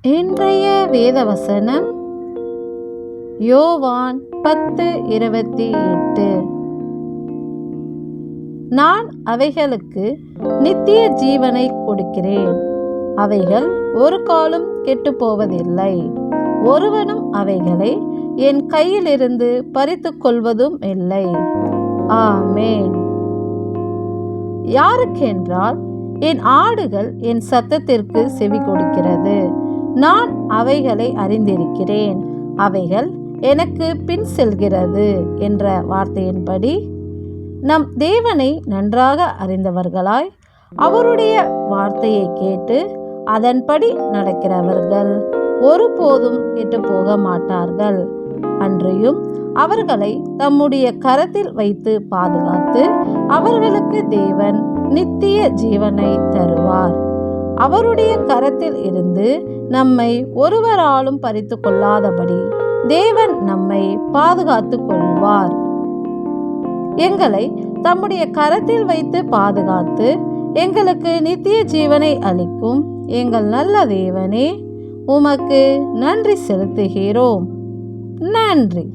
இன்றைய வேதவசனம் யோவான் 10:28. நான் அவைகளுக்கு நித்திய ஜீவனை கொடுக்கிறேன், அவைகள் ஒரு காலும் கெட்டுப்போவதில்லை, ஒருவனும் அவைகளை என் கையிலிருந்து பறித்து கொள்வதும் இல்லை. ஆமேன். யாருக்கென்றால் என் ஆடுகள் என் சத்தத்திற்கு செவி கொடுக்கிறது, நான் அவைகளை அறிந்திருக்கிறேன், அவைகள் எனக்கு பின் செல்கிறது என்ற வார்த்தையின்படி நம் தேவனை நன்றாக அறிந்தவர்களாய் அவருடைய வார்த்தையை கேட்டு அதன்படி நடக்கிறவர்கள் ஒருபோதும் கெட்டு போக மாட்டார்கள். அன்றியும் அவர்களை தம்முடைய கரத்தில் வைத்து பாதுகாத்து அவர்களுக்கு தேவன் நித்திய ஜீவனை தருவார். அவருடைய கரத்தில் இருந்து நம்மை ஒருவராலும் பறித்து கொள்ளாதபடி தேவன் நம்மை பாதுகாத்து கொள்வார். எங்களை தம்முடைய கரத்தில் வைத்து பாதுகாத்து எங்களுக்கு நித்திய ஜீவனை அளிக்கும் எங்கள் நல்ல தேவனே, உமக்கு நன்றி செலுத்துகிறோம். நன்றி.